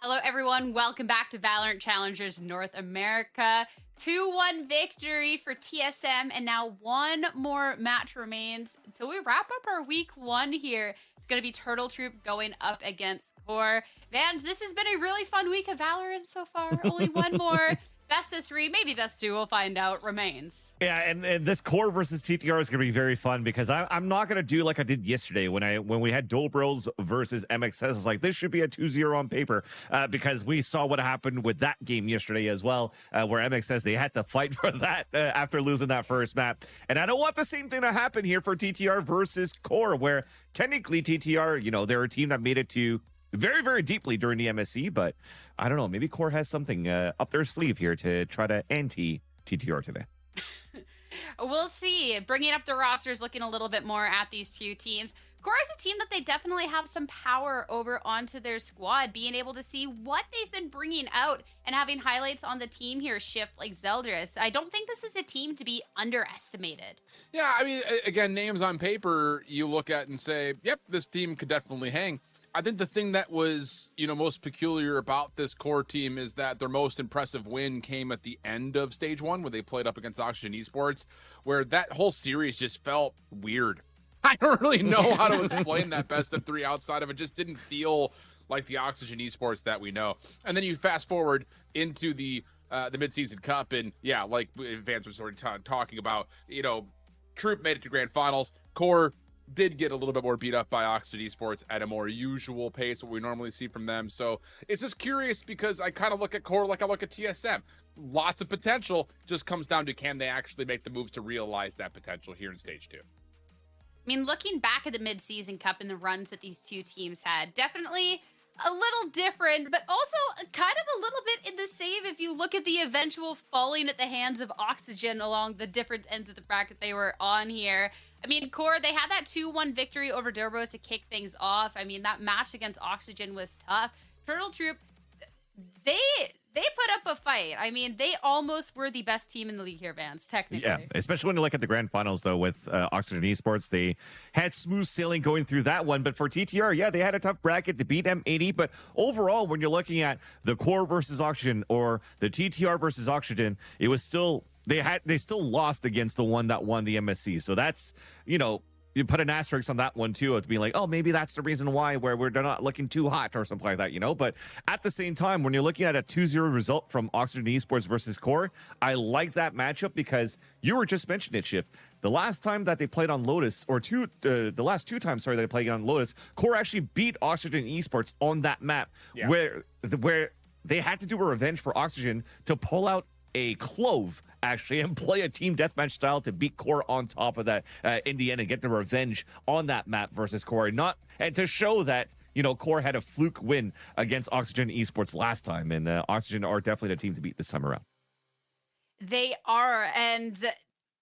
Hello, everyone. Welcome back to VALORANT Challengers North America. 2-1 victory for TSM, and now one more match remains until we wrap up our week one here. It's going to be Turtle Troop going up against QOR. Vans, this has been a really fun week of VALORANT so far. Only one more. Best of three, maybe best two, we'll find out, remains. Yeah, and this QOR versus TTR is going to be very fun because I'm not going to do like I did yesterday when we had Dobros versus MXS. It's like, this should be a 2-0 on paper because we saw what happened with that game yesterday as well, where MXS, they had to fight for that after losing that first map. And I don't want the same thing to happen here for TTR versus QOR, where technically TTR, you know, they're a team that made it to very, very deeply during the MSC, but I don't know, maybe QOR has something up their sleeve here to try to anti-TTR today. We'll see. Bringing up the rosters, looking a little bit more at these two teams. QOR is a team that they definitely have some power over onto their squad, being able to see what they've been bringing out and having highlights on the team here shift like Zeldris. I don't think this is a team to be underestimated. Yeah, I mean, again, names on paper you look at and say, yep, this team could definitely hang. I think the thing that was, most peculiar about this QOR team is that their most impressive win came at the end of stage one, where they played up against Oxygen Esports, where that whole series just felt weird. I don't really know how to explain that best of three outside of it. Just didn't feel like the Oxygen Esports that we know. And then you fast forward into the mid-season cup, and yeah, like Vance was already talking about, Troop made it to grand finals. QOR did get a little bit more beat up by Oxygen Esports at a more usual pace, what we normally see from them. So it's just curious because I kind of look at QOR like I look at TSM. Lots of potential, just comes down to can they actually make the moves to realize that potential here in stage two. I mean, looking back at the mid-season cup and the runs that these two teams had, definitely a little different, but also kind of a little bit in the same if you look at the eventual falling at the hands of Oxygen along the different ends of the bracket they were on here. I mean, QOR, they had that 2-1 victory over Dobros to kick things off. I mean, that match against Oxygen was tough. Turtle Troop, they put up a fight. I mean, they almost were the best team in the league here, Vance, technically. Yeah, especially when you look at the grand finals, though, with Oxygen Esports. They had smooth sailing going through that one. But for TTR, yeah, they had a tough bracket to beat M80. But overall, when you're looking at the QOR versus Oxygen or the TTR versus Oxygen, it was still, they still lost against the one that won the MSC. So that's, you put an asterisk on that one too, to be like, oh, maybe that's the reason why they're not looking too hot or something like that, But at the same time, when you're looking at a 2-0 result from Oxygen Esports versus QOR, I like that matchup because you were just mentioning it, Shift. The last time that they played on Lotus, or the last two times, sorry, that they played on Lotus, QOR actually beat Oxygen Esports on that map, yeah, where they had to do a revenge for Oxygen to pull out a Clove actually and play a team deathmatch style to beat QOR on top of that in the end and get the revenge on that map versus QOR, and to show that QOR had a fluke win against Oxygen Esports last time, and Oxygen are definitely the team to beat this time around. They are, and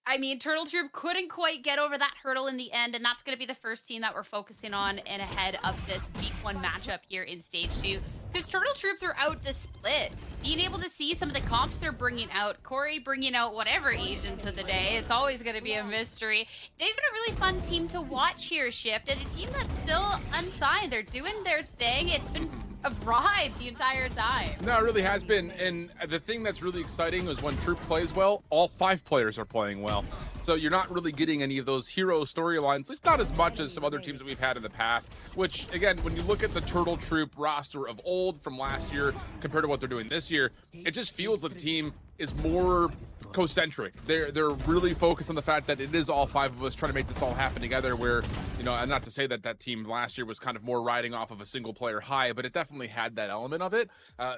I mean, Turtle Troop couldn't quite get over that hurdle in the end, and that's going to be the first team that we're focusing on and ahead of this week one matchup here in stage two. Because Turtle Troop throughout the split, being able to see some of the comps they're bringing out, Corey bringing out whatever agent of the day, it's always going to be a mystery. They've been a really fun team to watch here, Shift, and a team that's still unsigned. They're doing their thing. It's been a ride the entire time. No, it really has been. And the thing that's really exciting is when Troop plays well, all 5 players are playing well. So you're not really getting any of those hero storylines, at least not as much as some other teams that we've had in the past, which, again, when you look at the Turtle Troop roster of old from last year compared to what they're doing this year, it just feels the team is more concentric. They're really focused on the fact that it is all 5 of us trying to make this all happen together, where, and not to say that that team last year was kind of more riding off of a single player high, but it definitely had that element of it.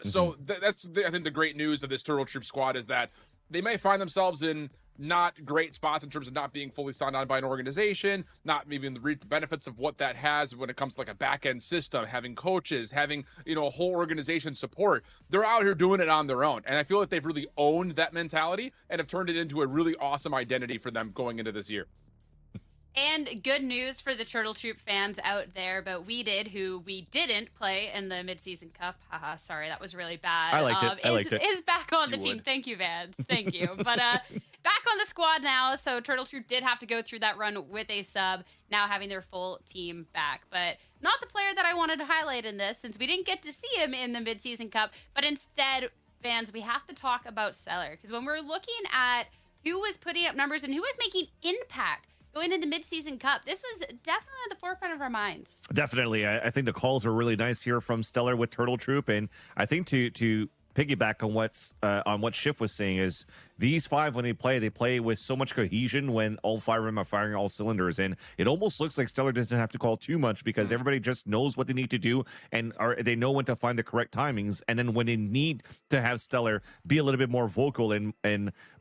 So that's, I think, the great news of this Turtle Troop squad is that they may find themselves in not great spots in terms of not being fully signed on by an organization, not maybe in the reap the benefits of what that has when it comes to like a back-end system, having coaches, having, a whole organization support. They're out here doing it on their own. And I feel like they've really owned that mentality and have turned it into a really awesome identity for them going into this year. And good news for the Turtle Troop fans out there, but who we didn't play in the mid-season cup. Haha, sorry, that was really bad. I liked it. Is back on the team. Thank you, Vance. Thank you. But back on the squad now. So Turtle Troop did have to go through that run with a sub, now having their full team back. But not the player that I wanted to highlight in this, since we didn't get to see him in the Mid-Season Cup. But instead, fans, we have to talk about Stellar. Because when we're looking at who was putting up numbers and who was making impact going into the Mid-Season Cup, this was definitely at the forefront of our minds. Definitely. I think the calls are really nice here from Stellar with Turtle Troop. And I think to piggyback on what Schiff was saying is these five, when they play with so much cohesion when all five of them are firing all cylinders. And it almost looks like Stellar doesn't have to call too much because everybody just knows what they need to do and they know when to find the correct timings. And then when they need to have Stellar be a little bit more vocal and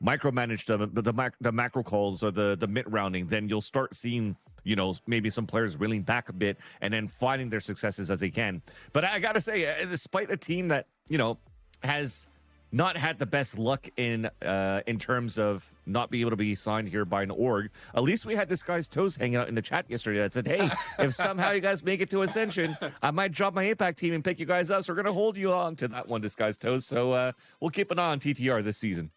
micromanage the macro calls or the mid rounding, then you'll start seeing, you know, maybe some players reeling back a bit and then finding their successes as they can. But I gotta say, despite a team that, you know, has not had the best luck in terms of not being able to be signed here by an org, at least we had this guy's toes hanging out in the chat yesterday that said, hey, if somehow you guys make it to Ascension, I might drop my impact team and pick you guys up. So we're going to hold you on to that one, disguised toes. So we'll keep an eye on TTR this season.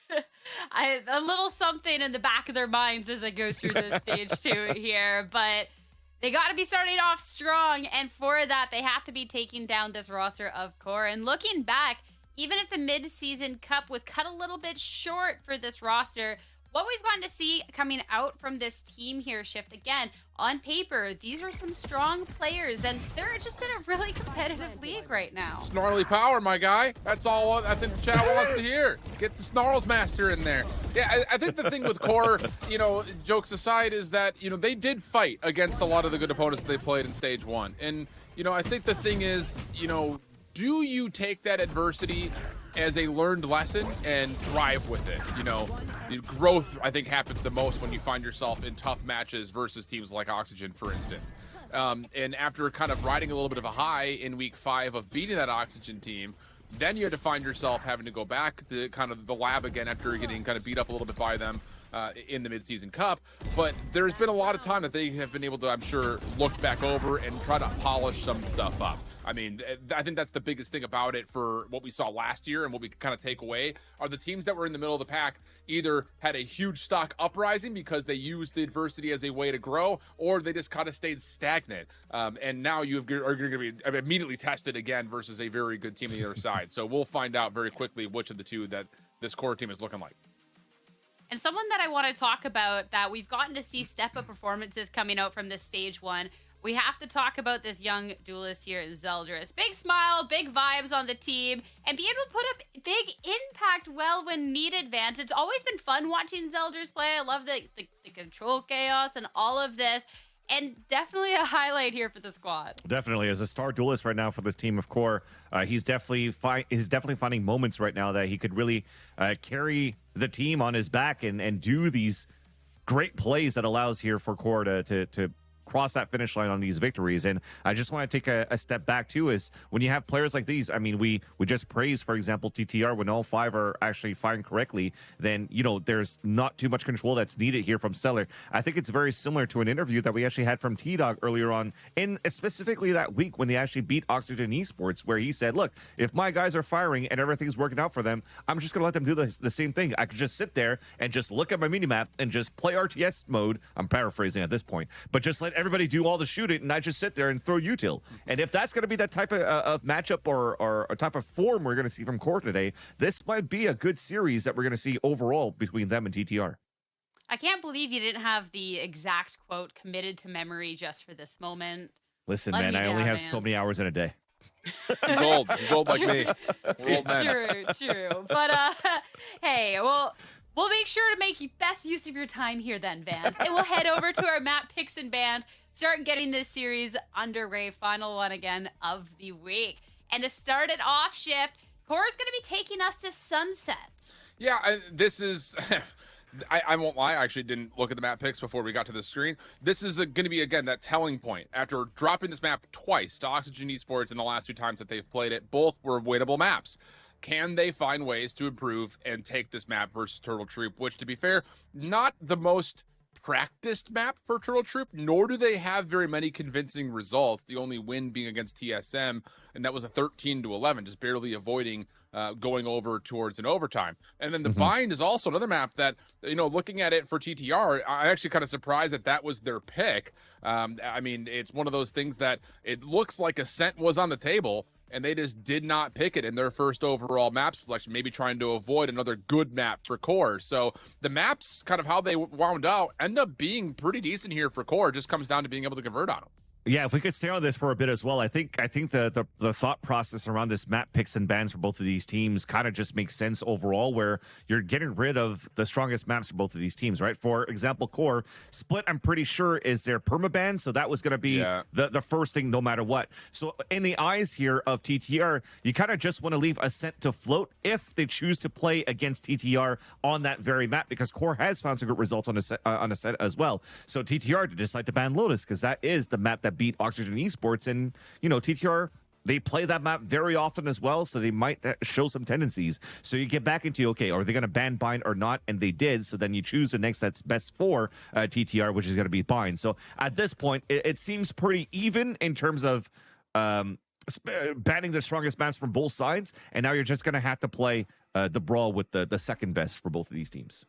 A little something in the back of their minds as I go through this stage 2 here, but they got to be starting off strong, and for that, they have to be taking down this roster of QOR. And looking back, even if the Mid-Season Cup was cut a little bit short for this roster, what we've gotten to see coming out from this team here, Shift, again, on paper, these are some strong players, and they're just in a really competitive league right now. Snarly power, my guy. That's all I think the chat wants to hear. Get the Snarls Master in there. Yeah, I think the thing with QOR, you know, jokes aside, is that, you know, they did fight against a lot of the good opponents they played in stage 1. And, you know, I think the thing is, you know, do you take that adversity as a learned lesson and thrive with it? You know, growth, I think, happens the most when you find yourself in tough matches versus teams like Oxygen, for instance. And after kind of riding a little bit of a high in week 5 of beating that Oxygen team, then you had to find yourself having to go back to kind of the lab again after getting kind of beat up a little bit by them in the Mid-Season Cup. But there's been a lot of time that they have been able to, I'm sure, look back over and try to polish some stuff up. I mean, I think that's the biggest thing about it for what we saw last year and what we kind of take away are the teams that were in the middle of the pack either had a huge stock uprising because they used the adversity as a way to grow, or they just kind of stayed stagnant. And now are going to be immediately tested again versus a very good team on the other side. So we'll find out very quickly which of the two that this QOR team is looking like. And someone that I want to talk about that we've gotten to see step-up performances coming out from this stage 1, we have to talk about this young duelist here, Zeldris. Big smile, big vibes on the team, and being able to put up big impact well when needed, Vance. It's always been fun watching Zeldris play. I love the control chaos and all of this, and definitely a highlight here for the squad. Definitely, as a star duelist right now for this team of QOR, he's definitely finding moments right now that he could really carry the team on his back and do these great plays that allows here for QOR to cross that finish line on these victories. And I just want to take a step back too, is when you have players like these, I mean, we just praised, for example, TTR. When all 5 are actually firing correctly, then, you know, there's not too much control that's needed here from Stellar. I think it's very similar to an interview that we actually had from T-Dog earlier on, in specifically that week when they actually beat Oxygen Esports, where he said, look, if my guys are firing and everything's working out for them, I'm just gonna let them do the same thing. I could just sit there and just look at my minimap and just play RTS mode. I'm paraphrasing at this point, but just let everybody do all the shooting and I just sit there and throw util. And if that's going to be that type of matchup or a type of form we're going to see from QOR today, this might be a good series that we're going to see overall between them and TTR. I can't believe you didn't have the exact quote committed to memory just for this moment. Listen, man, I only have so many hours in a day. He's old. He's old like me. We're old men. True. But hey, we'll make sure to make best use of your time here then, Vance. And we'll head over to our map picks and bans, start getting this series underway. Final one again of the week. And to start it off, Shift, QOR is going to be taking us to Sunset. Yeah, this is... I won't lie, I actually didn't look at the map picks before we got to the screen. This is going to be, again, that telling point. After dropping this map twice to Oxygen Esports in the last 2 times that they've played it, both were winnable maps. Can they find ways to improve and take this map versus Turtle Troop, which, to be fair, not the most practiced map for Turtle Troop, nor do they have very many convincing results. The only win being against TSM, and that was a 13-11, just barely avoiding going over towards an overtime. And then the Bind is also another map that, you know, looking at it for TTR, I'm actually kind of surprised that that was their pick. I mean, it's one of those things that it looks like Ascent was on the table, and they just did not pick it in their first overall map selection, maybe trying to avoid another good map for Core. So the maps, kind of how they wound out, end up being pretty decent here for Core. It just comes down to being able to convert on them. Yeah, if we could stay on this for a bit as well, I think the thought process around this map picks and bans for both of these teams kind of just makes sense overall, where you're getting rid of the strongest maps for both of these teams, right? For example, Core Split, I'm pretty sure is their permaban, so that was going to be the first thing no matter what. So in the eyes here of TTR, you kind of just want to leave Ascent to float if they choose to play against TTR on that very map, because Core has found some good results on Ascent as well. So TTR to decide to ban Lotus, because that is the map that beat Oxygen Esports, and you know, TTR, they play that map very often as well, so they might show some tendencies. So you get back into, okay, are they going to ban Bind or not? And they did. So then you choose the next that's best for TTR, which is going to be Bind. So at this point, it seems pretty even in terms of banning the strongest maps from both sides, and now you're just going to have to play the brawl with the second best for both of these teams.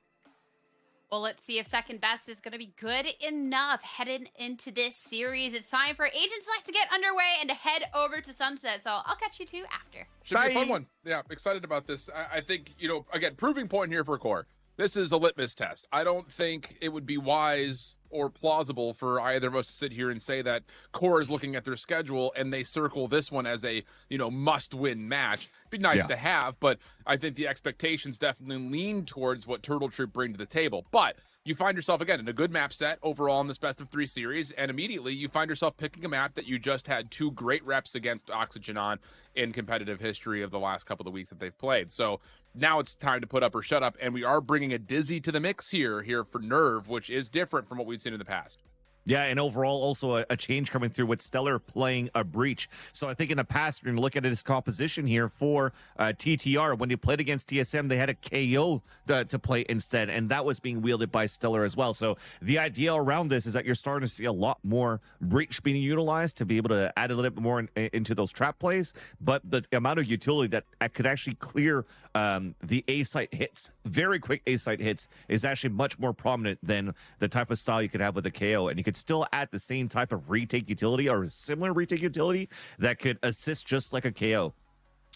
Well, let's see if second best is going to be good enough heading into this series. It's time for Agent Select to get underway and to head over to Sunset. So I'll catch you two after. Should be a fun one. Yeah, excited about this. I think, you know, again, proving point here for Core. This is a litmus test. I don't think it would be wise or plausible for either of us to sit here and say that Core is looking at their schedule and they circle this one as a, you know, must-win match. It'd be nice to have, but I think the expectations definitely lean towards what Turtle Troop bring to the table. But you find yourself, again, in a good map set overall in this best-of-3 series, and immediately you find yourself picking a map that you just had two great reps against Oxygen on in competitive history of the last couple of weeks that they've played. So now it's time to put up or shut up, and we are bringing a Dizzy to the mix here for Nerve, which is different from what we've seen in the past. Yeah, and overall also a change coming through with Stellar playing a Breach. So I think in the past, we're going to look at his composition here for TTR. When they played against TSM, they had a KO to play instead, and that was being wielded by Stellar as well. So the idea around this is that you're starting to see a lot more Breach being utilized to be able to add a little bit more into those trap plays, but the amount of utility that could actually clear the A-site hits, very quick A-site hits, is actually much more prominent than the type of style you could have with a KO, and you could still add the same type of retake utility or similar retake utility that could assist just like a KO.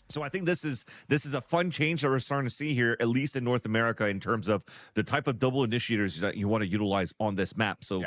So I think this is a fun change that we're starting to see here, at least in North America, in terms of the type of double initiators that you want to utilize on this map. So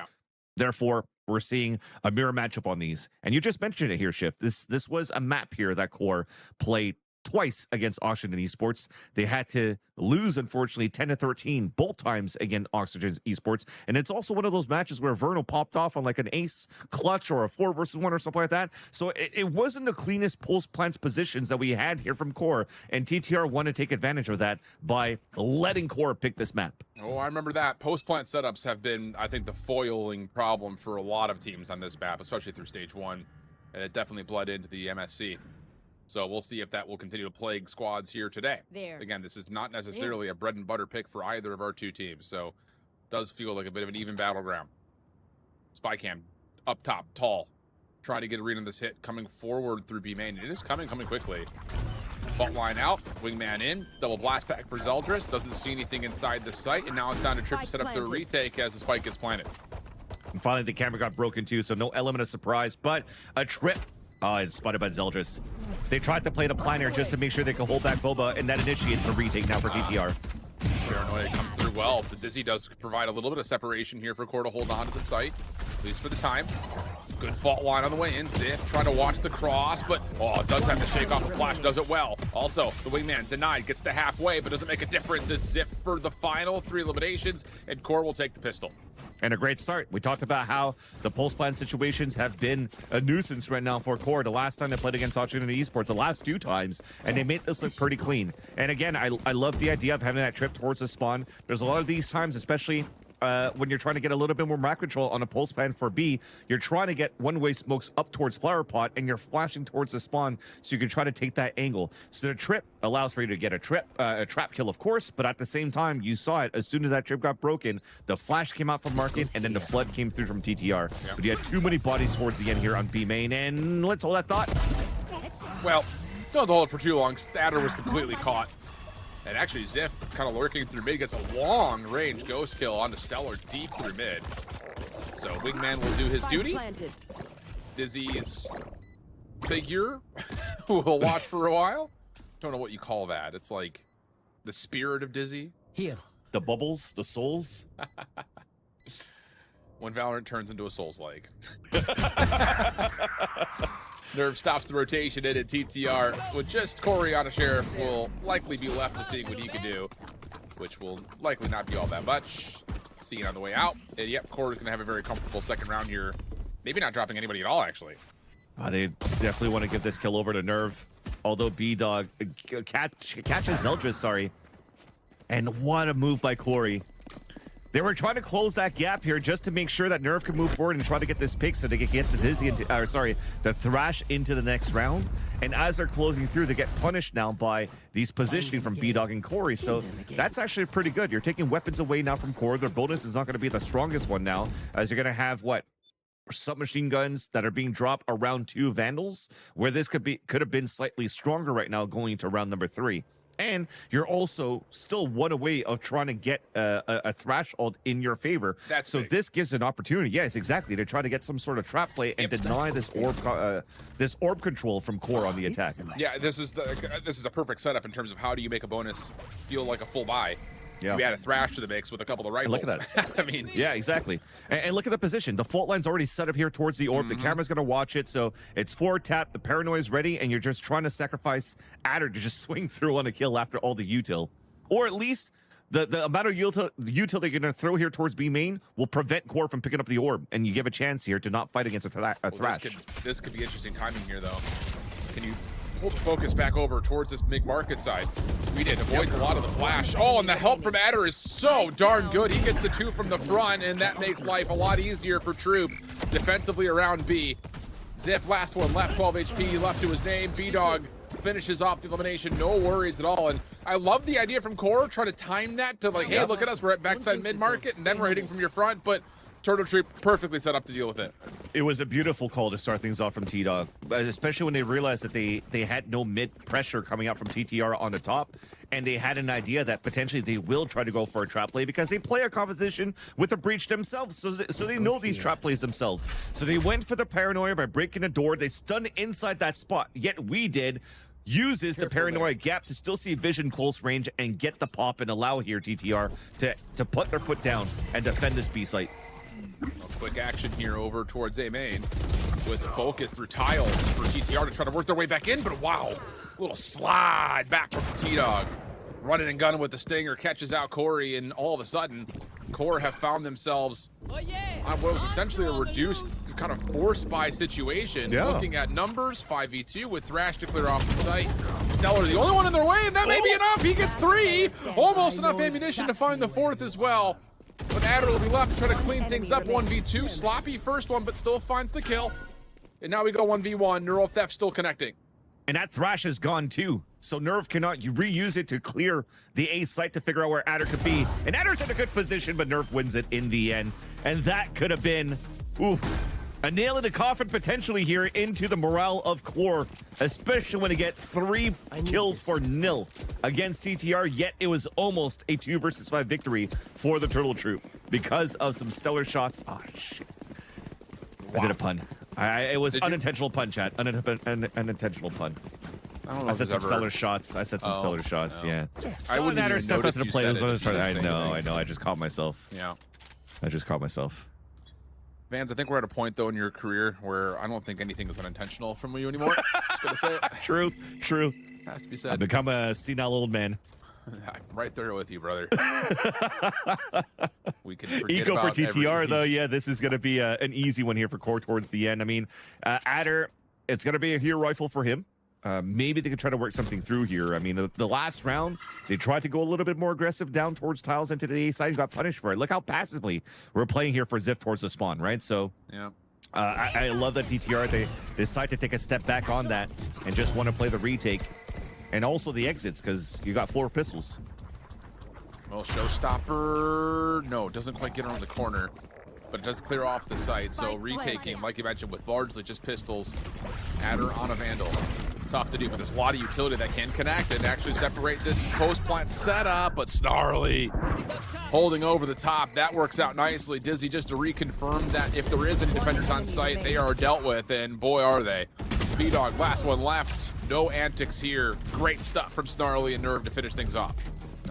therefore, we're seeing a mirror matchup on these. And you just mentioned it here, Shift. This was a map here that Core played twice against Oxygen Esports. They had to lose, unfortunately, 10-13 both times against Oxygen Esports. And it's also one of those matches where Vernal popped off on like an ace clutch or a 4-versus-1 or something like that. So it wasn't the cleanest post plants positions that we had here from Core, and TTR wanted to take advantage of that by letting Core pick this map. Oh, I remember that. Post plant setups have been, I think, the foiling problem for a lot of teams on this map, especially through stage 1. And it definitely bled into the MSC. So we'll see if that will continue to plague squads here today. Again, this is not necessarily a bread and butter pick for either of our two teams, so it does feel like a bit of an even battleground. Spycam up top, tall, trying to get a read on this hit, coming forward through B main. It is coming quickly. Fault line out, wingman in, double blast back for Zeldris, doesn't see anything inside the site, and now it's down to Trip to set up the retake as the spike gets planted. And finally, the camera got broken too, so no element of surprise, but a Trip. It's spotted by Zeldris. They tried to play the planner just to make sure they could hold back Boba, and that initiates the retake now for TTR. Paranoia comes through well. The Dizzy does provide a little bit of separation here for Core to hold on to the site, at least for the time. Good fault line on the way in. Ziff trying to watch the cross, but it does have to shake off the flash, does it well. Also, the wingman denied, gets to halfway, but doesn't make a difference as Ziff for the final 3 eliminations, and Core will take the pistol. And a great start. We talked about how the post-plan situations have been a nuisance right now for Core. The last time they played against Challengers NA Esports, the last 2 times, and they made this look pretty clean. And again, I love the idea of having that trip towards the spawn. There's a lot of these times, especially when you're trying to get a little bit more map control on a pulse plan for B, you're trying to get one-way smokes up towards Flower Pot, and you're flashing towards the spawn so you can try to take that angle. So the trip allows for you to get a trap kill, of course, but at the same time, you saw it as soon as that trip got broken, the flash came out from Market, and then the flood came through from TTR. Yeah. But you had too many bodies towards the end here on B main, and let's hold that thought. Well, don't hold it for too long. Statter was completely caught. And actually, Ziff kind of lurking through mid gets a long-range ghost kill onto Stellar deep through mid. So Wingman will do his duty. Dizzy's figure will watch for a while. Don't know what you call that. It's like the spirit of Dizzy. Here. The bubbles, the souls. When Valorant turns into a Souls leg. Nerve stops the rotation in at TTR. With just Corey on a sheriff, will likely be left to seeing what he can do, which will likely not be all that much. Seeing on the way out. And yep, Corey's going to have a very comfortable second round here. Maybe not dropping anybody at all, actually. They definitely want to give this kill over to Nerve. Although B-Dog catches Neldris, sorry. And what a move by Corey. They were trying to close that gap here just to make sure that Nerve can move forward and try to get this pick so they can get the Dizzy into, the Thrash into the next round. And as they're closing through, they get punished now by these positioning from B-Dog and Corey. So that's actually pretty good. You're taking weapons away now from Corey. Their bonus is not going to be the strongest one now, as you're going to have submachine guns that are being dropped around 2 Vandals, where this could have been slightly stronger right now going into round number 3. And you're also still one away of trying to get a threshold in your favor. That's so big. This gives an opportunity, yes, exactly, to try to get some sort of trap play and deny this orb control from Core on the attack. Yeah, this is a perfect setup in terms of how do you make a bonus feel like a full buy. Yeah. We add a Thrash to the mix with a couple of rifles. Look at that. I mean, yeah, exactly. And look at the position. The fault line's already set up here towards the orb. The camera's going to watch it. So it's forward tap. The paranoia's ready. And you're just trying to sacrifice Adder to just swing through on a kill after all the util. Or at least the amount of util that you're going to throw here towards B main will prevent Core from picking up the orb. And you give a chance here to not fight against a Thrash. This could be interesting timing here, though. Can you pull the focus back over towards this mid-market side? We did. Avoids a lot of the flash. Oh, and the help from Adder is so darn good. He gets the 2 from the front, and that makes life a lot easier for Troop defensively around B. Ziff, last one left, 12 HP left to his name. B-Dog finishes off the elimination, no worries at all. And I love the idea from Core, try to time that to like, hey, look at us, we're at backside mid-market, and then we're hitting from your front, but Turtle Troop perfectly set up to deal with it. It was a beautiful call to start things off from T-Dog, especially when they realized that they had no mid pressure coming out from TTR on the top, and they had an idea that potentially they will try to go for a trap play because they play a composition with the breach themselves, so they know these trap plays themselves. So they went for the paranoia by breaking the door. They stunned inside that spot, yet we did uses the paranoia gap to still see vision close range and get the pop and allow here TTR to put their foot down and defend this B site. A quick action here over towards A main with focus through tiles for TTR to try to work their way back in, but wow, little slide back from T-Dog. Running and gunning with the stinger, catches out Corey, and all of a sudden, Core have found themselves on what was essentially a reduced kind of force buy situation. Yeah. Looking at numbers, 5v2 with Thrash to clear off the site. Stellar the only one in their way, and that may be enough. He gets 3, almost enough ammunition to find the 4th as well. But Adder will be left to try to clean things up. 1v2, sloppy first one, but still finds the kill. And now we go 1v1, Neural Theft still connecting. And that Thrash is gone too. So Nerve cannot reuse it to clear the A site to figure out where Adder could be. And Adder's in a good position, but Nerve wins it in the end. And that could have been, a nail in the coffin potentially here into the morale of Core, especially when they get 3 kills for nil against CTR, yet it was almost a 2 versus 5 victory for the Turtle Troop because of some stellar shots. Oh, shit. Wow. I did a pun. It was unintentional pun, chat. Unintentional pun. I said some stellar shots. I said some stellar shots, yeah. I wouldn't even stepped notice up to the you plate. said it. I know. I just caught myself. Yeah. I just caught myself. Vans, I think we're at a point, though, in your career where I don't think anything is unintentional from you anymore. Just gonna say it. True. Has to be said. I've become a senile old man. I'm right there with you, brother. We can forget Eco for about TTR, though, yeah, this is going to be an easy one here for Core towards the end. I mean, Adder, it's going to be a hero rifle for him. maybe they could try to work something through here. I mean, the last round, they tried to go a little bit more aggressive down towards tiles into the A side and got punished for it. Look how passively we're playing here for Ziff towards the spawn, right? So Yeah. I love that TTR. They decide to take a step back on that and just want to play the retake and also the exits because you got 4 pistols. Well, Showstopper, no, doesn't quite get around the corner, but it does clear off the site. So retaking, like you mentioned, with largely just pistols, Adder on a Vandal. Tough to do, but there's a lot of utility that can connect and actually separate this post-plant setup, but Snarly holding over the top. That works out nicely. Dizzy just to reconfirm that if there is any defenders on site, they are dealt with, and boy, are they. B-Dog, last one left. No antics here. Great stuff from Snarly and Nerve to finish things off.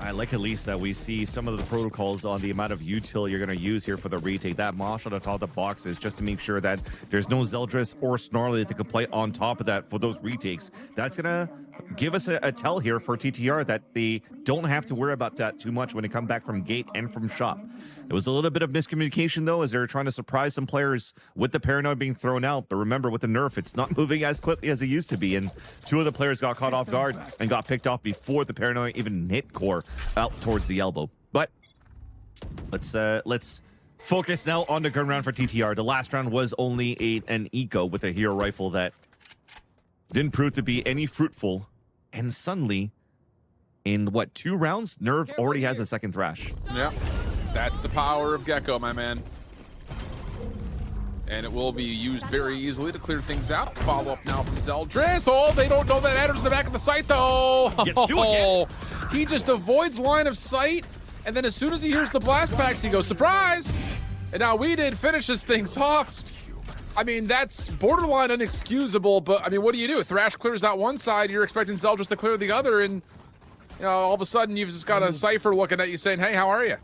I like at least that we see some of the protocols on the amount of util you're going to use here for the retake. That mosh on the top of the boxes just to make sure that there's no Zeldris or Snarly that can play on top of that for those retakes. That's going to give us a tell here for TTR that they don't have to worry about that too much when they come back from gate and from shop. It was a little bit of miscommunication, though, as they were trying to surprise some players with the paranoid being thrown out. But remember, with the nerf, it's not moving as quickly as it used to be. And 2 of the players got caught off guard and got picked off before the paranoid even hit Core out towards the elbow. But let's focus now on the gun round for TTR. The last round was only an eco with a hero rifle that didn't prove to be any fruitful. And suddenly, in what, 2 rounds, Nerve already has a second thrash. Yeah. That's the power of Gecko, my man. And it will be used very easily to clear things out. Follow up now from Zeldris. Oh, they don't know that Adder's in the back of the site, though. Gets you again. He just avoids line of sight. And then as soon as he hears the blast packs, he goes, surprise! And now finishes things off. I mean, that's borderline inexcusable, but I mean, what do? Thrash clears out one side, you're expecting Zeldris to clear the other, and you know, all of a sudden you've just got a Cypher looking at you saying, hey, how are you?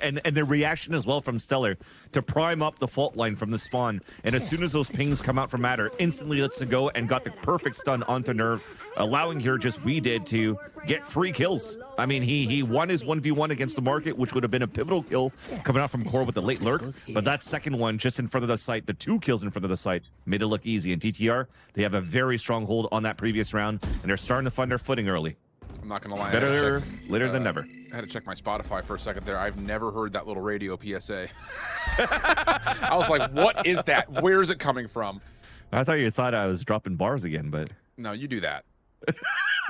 and the reaction as well from Stellar to prime up the fault line from the spawn. And as soon as those pings come out from Adder, instantly lets it go and got the perfect stun onto Nerve, allowing here just we did to get 3 kills. I mean, he won his 1v1 against the market, which would have been a pivotal kill coming out from Core with the late lurk. But that second one just in front of the site, the 2 kills in front of the site, made it look easy. And TTR, they have a very strong hold on that previous round, and they're starting to find their footing early. I'm not going to lie. Better later than never. I had to check my Spotify for a second there. I've never heard that little radio PSA. I was like, what is that? Where is it coming from? I thought you thought I was dropping bars again, but... No, you do that.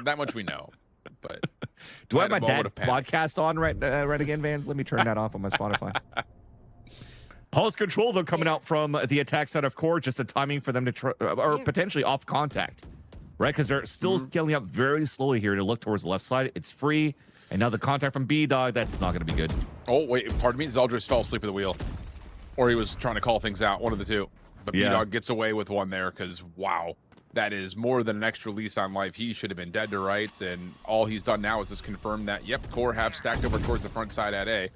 That much we know. But do I have my dad podcast on right again, Vans? Let me turn that off on my Spotify. Pulse control, though, coming out from the attack side of Core, just a timing for them to or potentially off contact. Right, because they're still scaling up very slowly here to look towards the left side. It's free, and now the contact from B-Dog, that's not going to be good. Oh, wait, pardon me. Zeldris fell asleep at the wheel. Or he was trying to call things out, one of the two. But yeah. B-Dog gets away with one there because, wow, that is more than an extra lease on life. He should have been dead to rights, and all he's done now is just confirm that, yep, Core have stacked over towards the front side at A.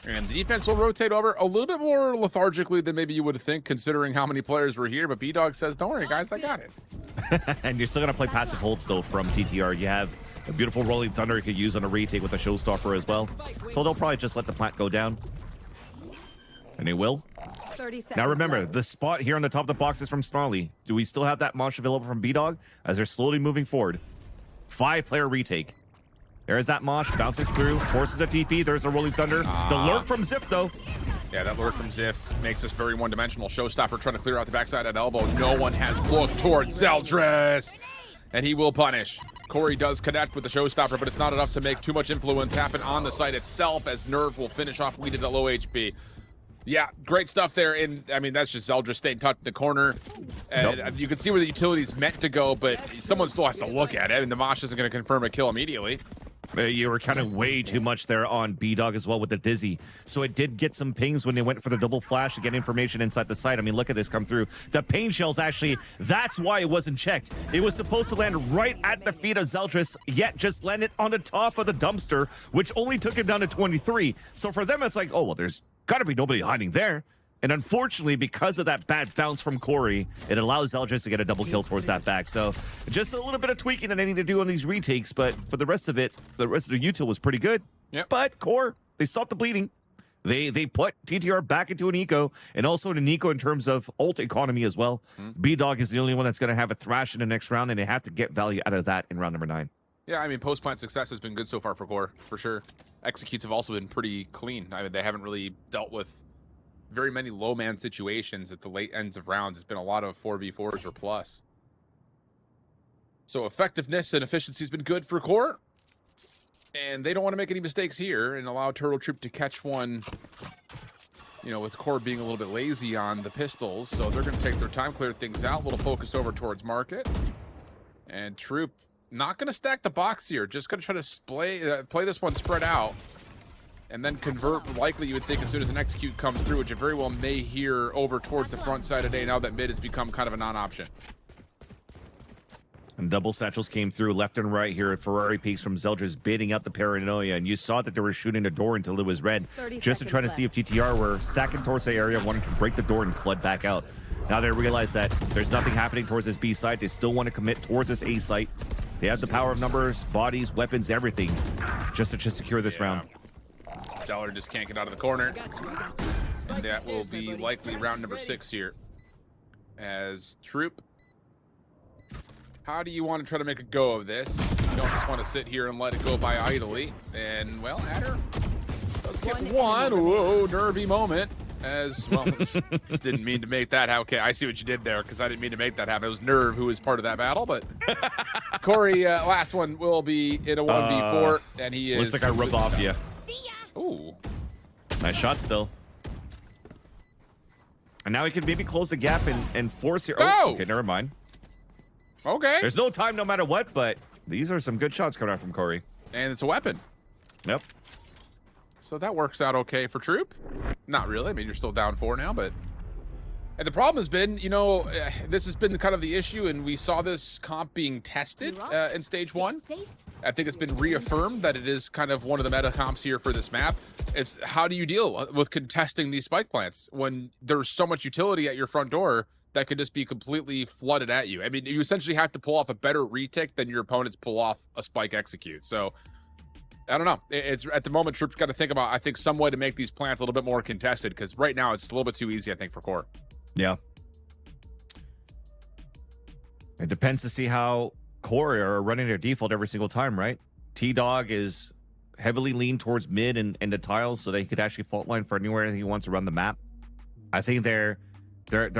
And the defense will rotate over a little bit more lethargically than maybe you would think, considering how many players were here. But B-Dog says, don't worry, guys, I got it. And you're still going to play passive holds, though, from TTR. You have a beautiful Rolling Thunder you could use on a retake with a Showstopper as well. So they'll probably just let the plant go down. And they will. Now remember, the spot here on the top of the box is from Snarly. Do we still have that mosh available from B-Dog as they're slowly moving forward? 5-player retake. There's that mosh, bounces through, forces a TP. There's a Rolling Thunder. The lurk from Ziff, though. Yeah, that lurk from Ziff makes us very one-dimensional. Showstopper trying to clear out the backside at elbow. No one has looked towards Zeldris, and he will punish. Corey does connect with the Showstopper, but it's not enough to make too much influence happen on the site itself, as Nerve will finish off Weeded at low HP. Yeah, great stuff there. And I mean, that's just Zeldris staying tucked in the corner. And you can see where the utility's meant to go, but someone still has to look at it, and the mosh isn't going to confirm a kill immediately. You were kind of way too much there on B-Dog as well with the Dizzy. So it did get some pings when they went for the double flash to get information inside the site. I mean, look at this come through. The pain shells actually, that's why it wasn't checked. It was supposed to land right at the feet of Zeldris, yet just landed on the top of the dumpster, which only took it down to 23. So for them, it's like, oh, well, there's got to be nobody hiding there. And unfortunately, because of that bad bounce from Corey, it allows Zeldris to get a double kill towards that back. So just a little bit of tweaking that they need to do on these retakes. But for the rest of it, the rest of the util was pretty good. Yep. But Core, they stopped the bleeding. They put TTR back into an eco, and also an eco in terms of ult economy as well. B-Dog is the only one that's going to have a thrash in the next round, and they have to get value out of that in round number 9. Yeah, I mean, post-plant success has been good so far for Core, for sure. Executes have also been pretty clean. I mean, they haven't really dealt with very many low-man situations at the late ends of rounds. It's been a lot of 4v4s or plus. So effectiveness and efficiency has been good for Core. And they don't want to make any mistakes here and allow Turtle Troop to catch one, you know, with Core being a little bit lazy on the pistols. So they're going to take their time, clear things out, a little focus over towards market. And Troop not going to stack the box here, just going to try to play this one spread out. And then convert, likely you would think, as soon as an execute comes through, which it very well may here over towards the front side of A, now that mid has become kind of a non-option. And double satchels came through left and right here at Ferrari Peaks from Zeldris, baiting out the paranoia. And you saw that they were shooting the door until it was red, just to try to see if TTR were stacking towards the area, wanting to break the door and flood back out. Now they realize that there's nothing happening towards this B site. They still want to commit towards this A site. They have the power of numbers, bodies, weapons, everything, just to secure this round. Stellar just can't get out of the corner. And that will be likely round number 6 here. As Troop, how do you want to try to make a go of this? You don't just want to sit here and let it go by idly. And, well, Adder does get one. Whoa, nervy moment. As, well, didn't mean to make that happen. Okay, I see what you did there, because I didn't mean to make that happen. It was Nerve who was part of that battle, but Corey, last one will be in a 1v4, and he is... Looks like I rubbed off you. Ooh. Nice shot still. And now he can maybe close the gap and force here. Go! Oh, okay, never mind. Okay. There's no time no matter what, but these are some good shots coming out from Corey. And it's a weapon. Yep. So that works out okay for Troop. Not really. I mean, you're still down 4 now, but... And the problem has been, you know, this has been kind of the issue, and we saw this comp being tested in Stage 1. I think it's been reaffirmed that it is kind of one of the meta comps here for this map. It's how do you deal with contesting these spike plants when there's so much utility at your front door that could just be completely flooded at you? I mean, you essentially have to pull off a better retake than your opponents pull off a spike execute. So, I don't know. It's at the moment, Troop's got to think about, I think, some way to make these plants a little bit more contested, because right now it's a little bit too easy, I think, for Core. Yeah. It depends to see how Core are running their default every single time, right? T-Dog is heavily leaned towards mid and the tiles, so they could actually fault line for anywhere he wants around the map. I think their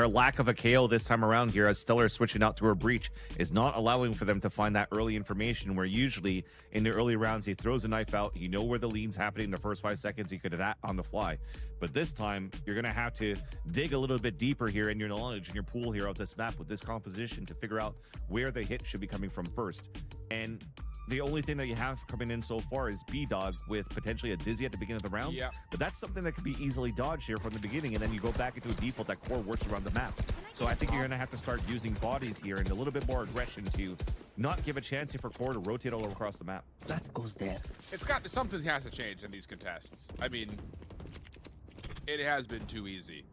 lack of a KO this time around here, as Stellar is switching out to a breach, is not allowing for them to find that early information, where usually in the early rounds he throws a knife out, you know where the lean's happening in the first 5 seconds, he could adapt on the fly. But this time you're going to have to dig a little bit deeper here in your knowledge and your pool here of this map with this composition to figure out where the hit should be coming from first. And the only thing that you have coming in so far is B-Dog with potentially a Dizzy at the beginning of the round. Yeah. But that's something that could be easily dodged here from the beginning, and then you go back into a default that Core works around the map. So I think you're going to have to start using bodies here and a little bit more aggression to not give a chance here for Core to rotate all across the map. That goes there. It's got something has to change in these contests. I mean, it has been too easy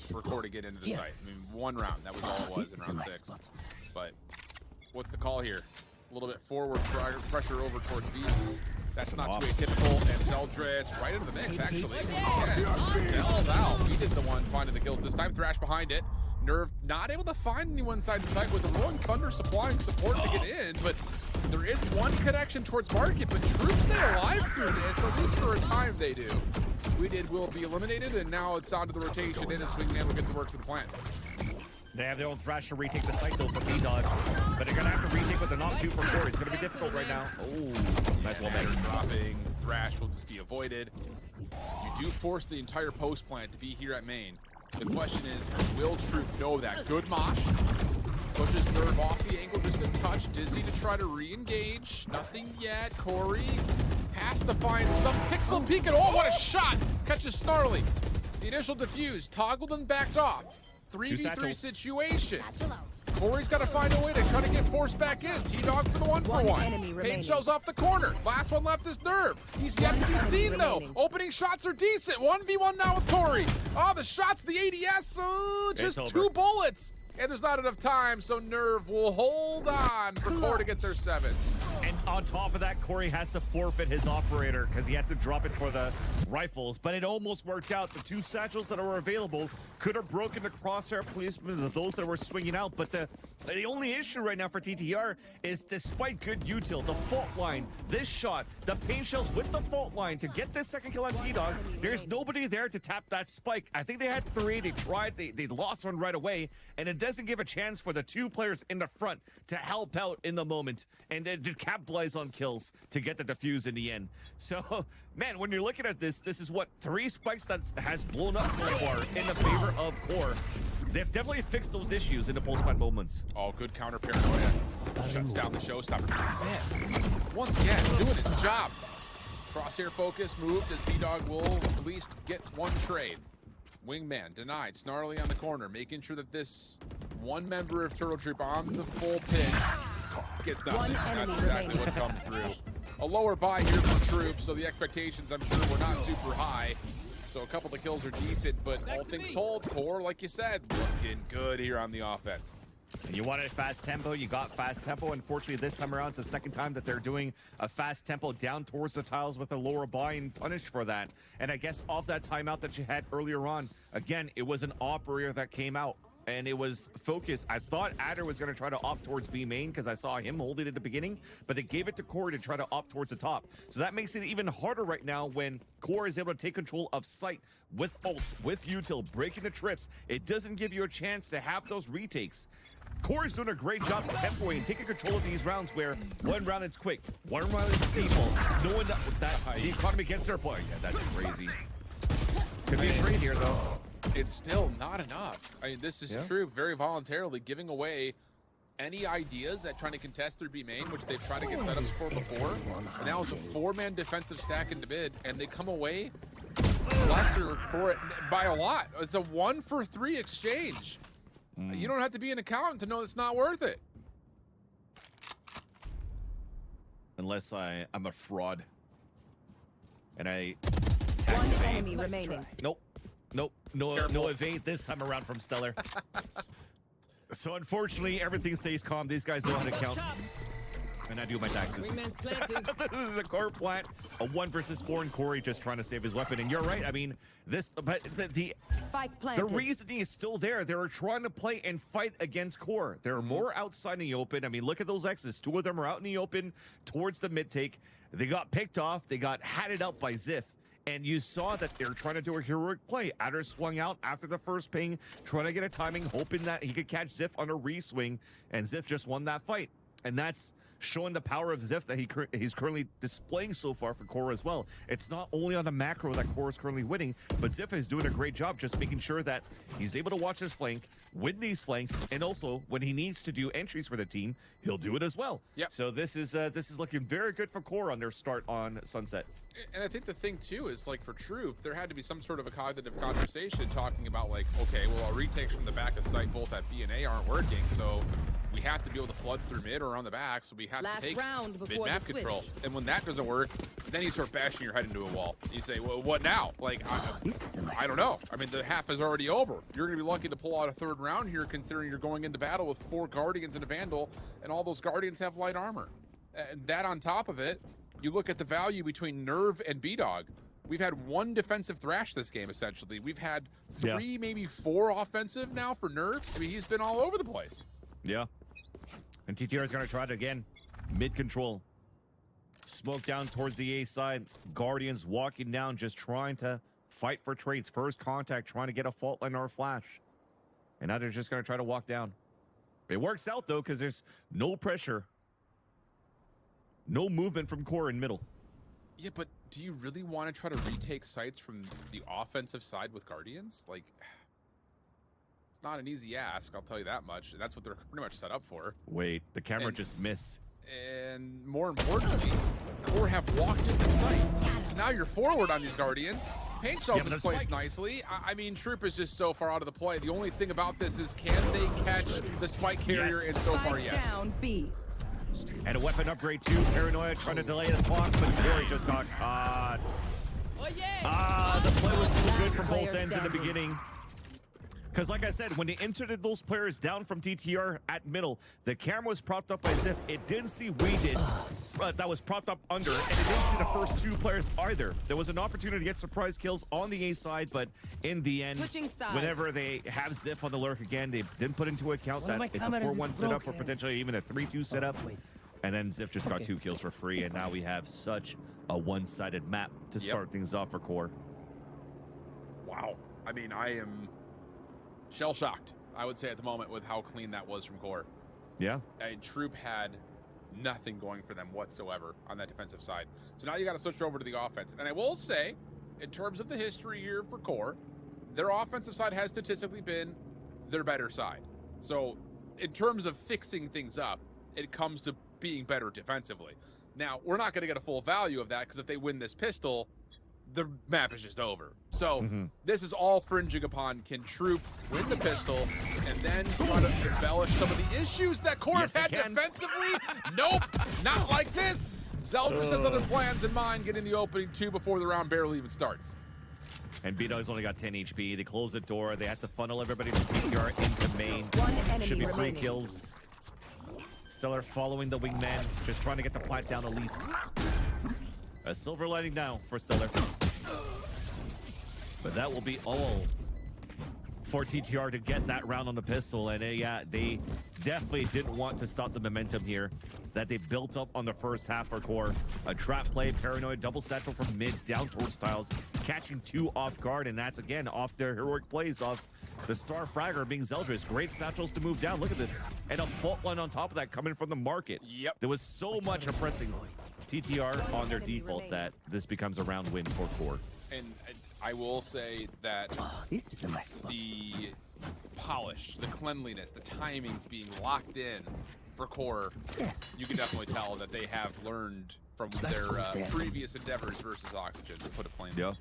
for Core to get into the site. I mean, 1 round, that was all it was in round 6. But what's the call here? A little bit forward pressure over towards B. That's not too atypical, and Zeldris right into the mix, actually. Yeah, Val, he did the one finding the kills this time. Thrash behind it. Nerve not able to find anyone inside the site with the Rolling Thunder supplying support to get in, but there is one connection towards market, but Troops stay alive through this, at least for a time they do. We did will be eliminated, and now it's on to the rotation in, and Swingman will get to work for the plant. They have their own Thrash to retake the site though for B-Dog, but they're going to have to retake with the knock 2 for Core. It's going to be difficult right now. Oh, nice one better. Dropping. Thrash will just be avoided. You do force the entire post plant to be here at main. The question is, will Troop know that? Good mosh. Pushes Nerve off the angle just a touch. Dizzy to try to re-engage. Nothing yet. Corey has to find some pixel peek and oh, what a shot! Catches Snarly. The initial diffuse, toggled and backed off. 3v3 situation. Corey's got to find a way to try to get forced back in. T-Dog for the 1-for-1. Pain shells off the corner. Last one left is Nerve. He's yet to be seen though. Opening shots are decent. 1v1 now with Corey. Oh, the shots, the ADS, just 2 bullets. And there's not enough time, so Nerve will hold on for Core to get their 7. And on top of that, Corey has to forfeit his operator because he had to drop it for the rifles, but it almost worked out. The 2 satchels that were available could have broken the crosshair placement of those that were swinging out, but the only issue right now for TTR is, despite good util, the fault line, this shot, the paint shells with the fault line to get this second kill on T-Dog, there's nobody there to tap that spike. I think they had 3, they tried, they lost one right away, and it doesn't give a chance for the 2 players in the front to help out in the moment and to capitalize on kills to get the defuse in the end. So, man, when you're looking at this, this is what 3 spikes that has blown up so far in the favor of Core. They've definitely fixed those issues in the post-fight moments. Oh, good counter paranoia. Shuts down the showstopper. Zip, once again, doing his job. Crosshair focus moved as B-Dog will at least get 1 trade. Wingman denied. Snarly on the corner, making sure that this one member of Turtle Troop on the full pin gets nothing. That's exactly what comes through. A lower buy here for Troop, so the expectations, I'm sure, were not super high. So a couple of kills are decent, but all things told, Core, like you said, looking good here on the offense. You wanted fast tempo, you got fast tempo. Unfortunately, this time around, it's the second time that they're doing a fast tempo down towards the tiles with a lower buy and punished for that. And I guess off that timeout that you had earlier on, again, it was an operator that came out. And it was focused. I thought Adder was going to try to opt towards B main because I saw him hold it at the beginning, but they gave it to Core to try to opt towards the top. So that makes it even harder right now when Core is able to take control of site with ults, with util, breaking the trips. It doesn't give you a chance to have those retakes. Core is doing a great job tempoing and taking control of these rounds where 1 round it's quick, 1 round it's stable, knowing that the economy gets their point. Yeah, that's crazy. Could be a trade here, though. It's still not enough. I mean, this is true, very voluntarily giving away any ideas at trying to contest their B main, which they've tried to get setups for before. And now it's a 4-man defensive stack into mid, and they come away lesser for it by a lot. It's a 1 for 3 exchange. You don't have to be an accountant to know it's not worth it. Unless I'm a fraud. And I... 1 enemy remaining. Nope. Nope, no evade this time around from Stellar. So unfortunately, everything stays calm. These guys know how to count. And I do my taxes. This is a Core plant, a 1 versus 4, and Corey just trying to save his weapon. And you're right, I mean, but the reasoning is still there. They were trying to play and fight against Core. There are more outside in the open. I mean, look at those X's. 2 of them are out in the open towards the mid take. They got picked off. They got hatted out by Ziff. And you saw that they were trying to do a heroic play. Adder swung out after the first ping, trying to get a timing, hoping that he could catch Ziff on a re-swing, and Ziff just won that fight. And that's showing the power of Ziff that he's currently displaying so far for Core as well. It's not only on the macro that Core is currently winning, but Ziff is doing a great job just making sure that he's able to watch his flank, win these flanks, and also when he needs to do entries for the team, he'll do it as well. Yep. So this is looking very good for Core on their start on Sunset. And I think the thing too is, like, for Troop, there had to be some sort of a cognitive conversation talking about, like, okay, well, our retakes from the back of site both at B and A aren't working, so we have to be able to flood through mid or on the back, so we have to take mid-map control. And when that doesn't work, then you start bashing your head into a wall. You say, well, what now? Like, I don't know. I mean, the half is already over. You're going to be lucky to pull out a 3rd round here, considering you're going into battle with 4 Guardians and a Vandal, and all those Guardians have light armor. And that on top of it, you look at the value between Nerve and B-Dog. We've had 1 defensive thrash this game, essentially. We've had 3, maybe 4 offensive now for Nerve. I mean, he's been all over the place. Yeah. And TTR is going to try it again. Mid-control. Smoke down towards the A side. Guardians walking down, just trying to fight for trades. First contact, trying to get a fault line or a flash. And now they're just going to try to walk down. It works out, though, because there's no pressure. No movement from Core in middle. Yeah, but do you really want to try to retake sites from the offensive side with Guardians? Like, it's not an easy ask, I'll tell you that much. And that's what they're pretty much set up for. Wait, the camera just missed. And more importantly, Core have walked into site. So now you're forward on these Guardians. Paint shells is placed nicely. I mean, Troop is just so far out of the play. The only thing about this is, can they catch the spike carrier? And so far, yes. Down B. And a weapon upgrade too. Paranoia trying to delay the clock, but Corey just got caught. The play was too good from both ends in the beginning. Because like I said, when they inserted those players down from TTR at middle, the camera was propped up by Ziff. It didn't see we did, that was propped up under, and it didn't see the first two players either. There was an opportunity to get surprise kills on the A side, but in the end, whenever they have Ziff on the lurk again, they didn't put into account that it's a 4-1 setup or potentially even a 3-2 setup. And then Ziff just got 2 kills for free, and now we have such a one-sided map to start things off for Core. Wow. I mean, I am shell-shocked, I would say, at the moment with how clean that was from Core. Yeah. Troop had nothing going for them whatsoever on that defensive side. So now you got to switch over to the offense. And I will say, in terms of the history here for Core, their offensive side has statistically been their better side. So in terms of fixing things up, it comes to being better defensively. Now, we're not going to get a full value of that because if they win this pistol, the map is just over. So this is all fringing upon, can Troop win the pistol and then try to embellish some of the issues that Core have had defensively? Nope, not like this. Zeldris has other plans in mind, getting the opening 2 before the round barely even starts. And B-Dog's only got 10 HP. They close the door. They have to funnel everybody from PTR into main. One enemy Should be 3 remaining. kills. Stellar following the wingman, just trying to get the plant down at least. A silver lining now for Stellar. But that will be all for TTR to get that round on the pistol. And yeah, they definitely didn't want to stop the momentum here that they built up on the first half for Core. A trap play, paranoid, double satchel from mid down towards tiles, catching 2 off guard. And that's again off their heroic plays off the star fragger being Zeldris. Great satchels to move down. Look at this. And a fault line on top of that coming from the market. Yep. There was so much oppressing TTR on their default that this becomes a round win for Core. And I will say that This is a nice spot. the polish, the cleanliness, the timings being locked in for Core, Yes. you can definitely tell that they have learned from their previous endeavors versus Oxygen, to put it plainly. Yeah.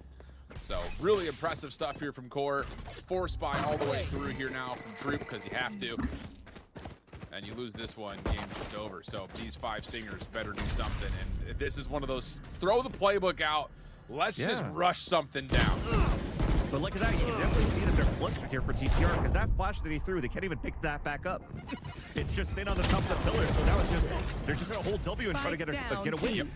So really impressive stuff here from Core. 4 spy all the way through here now from Troop because you have to. And you lose this one, game's just over. So these 5 Stingers better do something. And this is one of those, throw the playbook out. Let's just rush something down. But look at that, you can definitely see that they're flustered here for TTR because that flash that he threw, they can't even pick that back up. It's just thin on the top of the pillar, so now it's just, they're just gonna hold W and try to get a win.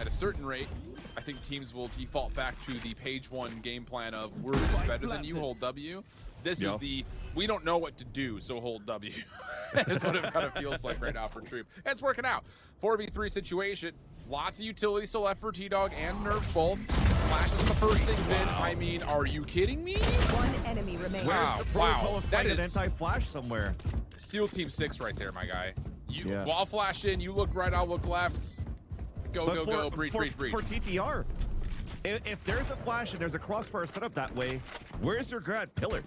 At a certain rate, I think teams will default back to the page 1 game plan of we're just better than you, hold W. This is the, we don't know what to do, so hold W. That's what it kind of feels like right now for Troop. And it's working out. 4v3 situation. Lots of utility still left for T-Dog and Nerf both. Flashes the first things in. I mean, are you kidding me? One enemy remaining. Wow, wow. That is anti-flash somewhere. SEAL Team 6 right there, my guy. You wall flash in, you look right, I'll look left. Go, But go, breach. For TTR, if there's a flash and there's a crossfire set up that way, where's your grad pillar?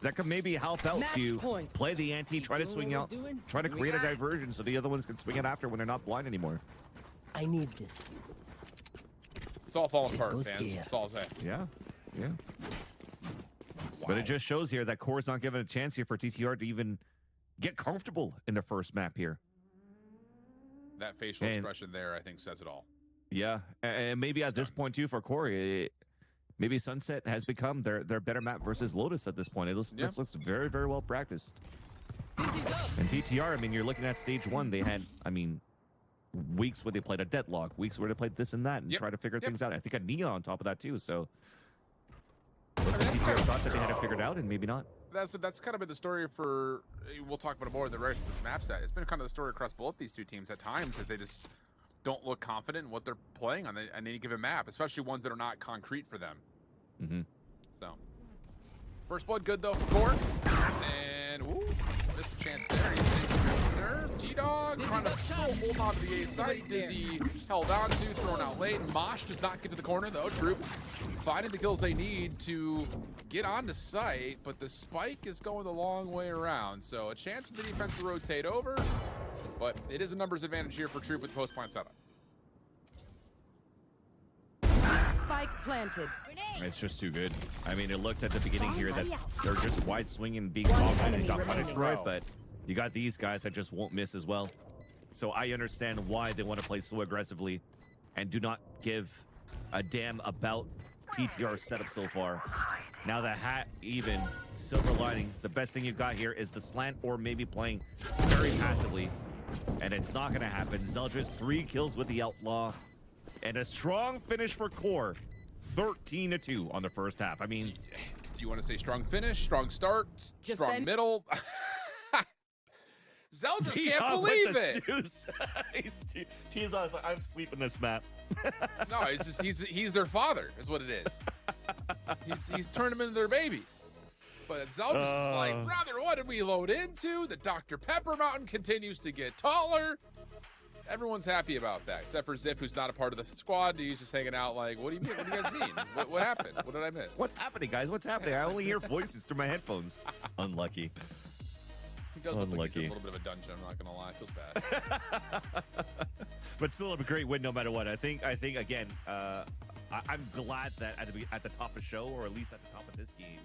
That could maybe help out to play the ante, try to swing out, try to create a diversion so the other ones can swing it after when they're not blind anymore. I need this. It's all falling apart, goes fans. here. That's all I'll say. Yeah. But it just shows here that Core's not given a chance here for TTR to even get comfortable in the first map here. That facial expression there, I think, says it all. Yeah, and maybe at this point too for Corey, maybe Sunset has become their better map versus Lotus at this point. This looks very, very well practiced. And TTR, I mean, you're looking at stage 1. They had, I mean, weeks where they played a deadlock, weeks where they played this and that and try to figure things out. I think a Neon on top of that too. So TTR thought that they had it figured out and maybe not. That's kind of been the story for, we'll talk about it more in the rest of this map set. It's been kind of the story across both these two teams at times that they just don't look confident in what they're playing on any given map, especially ones that are not concrete for them. So, first blood good though for Core. And, missed a chance there. T-Dog trying to still hold on to the A site. Dizzy held on to, thrown out late. Mosh does not get to the corner though. Troop finding the kills they need to get onto site, but the spike is going the long way around. So a chance for the defense to rotate over, but it is a numbers advantage here for Troop with post-plant setup. Spike planted. It's just too good. I mean, it looked at the beginning here that they're just wide swinging, being confident and got punished for it, but you got these guys that just won't miss as well. So I understand why they want to play so aggressively and do not give a damn about TTR's setup so far. Now the hat, even silver lining. The best thing you got here is the slant or maybe playing very passively. And it's not going to happen. Zeldris 3 kills with the Outlaw. And a strong finish for QOR. 13-2 on the first half. I mean, Do you want to say strong finish, strong start, strong Defend- middle? Zeldris T-Dog can't with believe the it. snooze. He's honest, I'm sleeping this map. No, it's just he's their father, is what it is. He's turned them into their babies. But Zeldris is like, brother, what did we load into? The Dr. Pepper Mountain continues to get taller. Everyone's happy about that, except for Ziff, who's not a part of the squad. He's just hanging out like, what do you mean? What do you guys mean? What happened? What did I miss? What's happening, guys? What's happening? I only hear voices through my headphones. Unlucky. He does look like he's in Unlucky. a little bit of a dungeon, I'm not going to lie. It feels bad. But still a great win no matter what. I think again, I'm glad that at the top of show, or at least at the top of this game,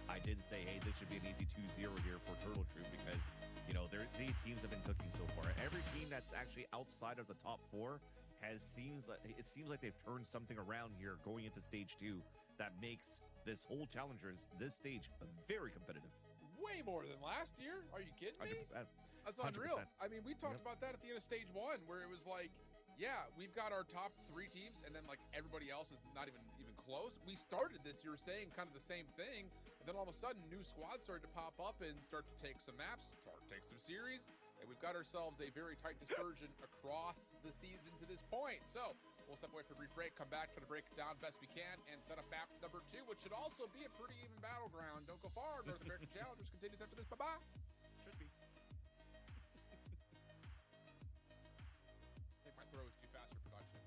I didn't say, hey, this should be an easy 2-0 here for Turtle Troop, because you know these teams have been cooking so far. Every team that's actually outside of the top 4 seems like they've turned something around here going into stage 2 that makes this whole Challengers, this stage, very competitive. Way more than last year. Are you kidding me? 100%. That's unreal. 100%. I mean, we talked about that at the end of stage 1, where it was like, yeah, we've got our top 3 teams, and then like everybody else is not even close. We started this year saying kind of the same thing, and then all of a sudden, new squads started to pop up and start to take some maps, start to take some series, and we've got ourselves a very tight dispersion across the season to this point. So we'll step away for a brief break, come back, try to break it down best we can, and set up map number 2, which should also be a pretty even battleground. Don't go far. North American Challengers continues after this. Bye-bye. Should be. I think my throw was too fast for production.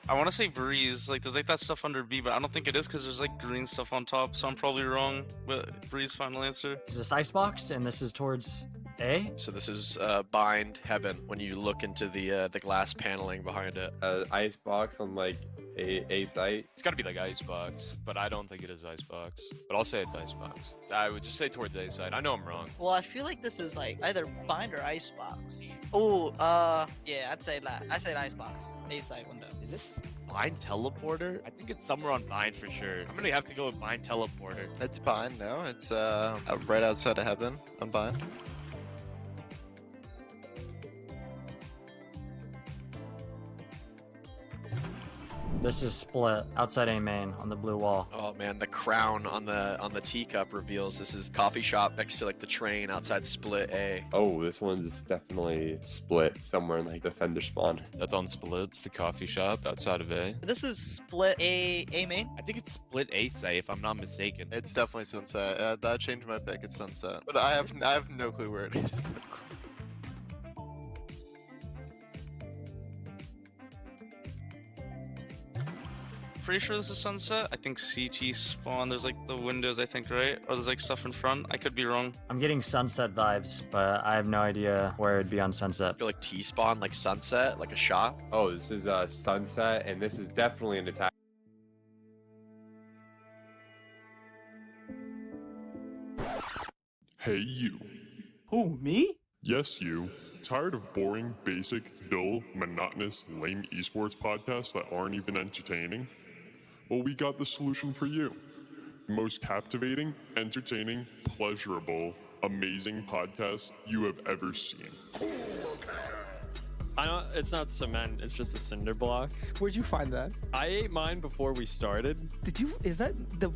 I want to say Breeze. Like, there's like that stuff under B, but I don't think it is because there's like green stuff on top. So I'm probably wrong. But Breeze, final answer. Is this Icebox, and this is towards A? So this is Bind Heaven when you look into the glass paneling behind it. Icebox on like a site. It's got to be like Icebox, but I don't think it is Icebox. But I'll say it's Icebox. I would just say towards A side. I know I'm wrong. Well, I feel like this is like either Bind or Icebox. Oh, yeah, I'd say that. I said Icebox. A side window. Is this Bind Teleporter? I think it's somewhere on Bind for sure. I'm gonna have to go with Bind Teleporter. It's Bind, no? It's right outside of Heaven on Bind. This is Split, outside A main, on the blue wall. Oh man, the crown on the teacup reveals this is coffee shop next to like the train outside Split A. Oh, this one's definitely Split somewhere in like Defender spawn. That's on Split. It's the coffee shop outside of A. This is Split A main. I think it's Split A site if I'm not mistaken. It's definitely Sunset. I changed my pick. It's Sunset, but I have no clue where it is. Pretty sure this is Sunset. I think CT spawn. There's like the windows, I think, right? Or there's like stuff in front. I could be wrong. I'm getting Sunset vibes, but I have no idea where it'd be on Sunset. I feel like T spawn, like Sunset, like a shop. Oh, this is Sunset, and this is definitely an attack. Hey you. Who, me? Yes, you. Tired of boring, basic, dull, monotonous, lame esports podcasts that aren't even entertaining? Well, we got the solution for you. The most captivating, entertaining, pleasurable, amazing podcast you have ever seen. It's not cement, it's just a cinder block. Where'd you find that? I ate mine before we started. Is that the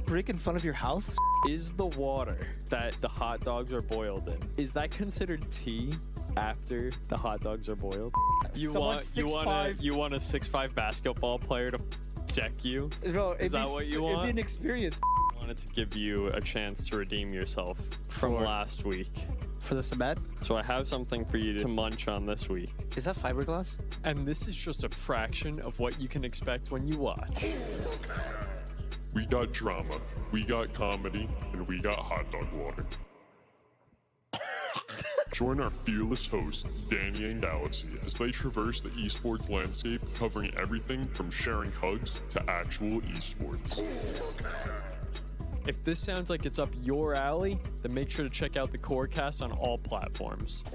brick in front of your house? Is the water that the hot dogs are boiled in, is that considered tea after the hot dogs are boiled? You want a 6'5" basketball player to deck you? Bro, is that what you want? It'd be an experience. I wanted to give you a chance to redeem yourself from last week. For the cement? So I have something for you to munch on this week. Is that fiberglass? And this is just a fraction of what you can expect when you watch. We got drama, we got comedy, and we got hot dog water. Join our fearless hosts, Danny and Galaxy, as they traverse the esports landscape, covering everything from sharing hugs to actual esports. If this sounds like it's up your alley, then make sure to check out the QOR cast on all platforms.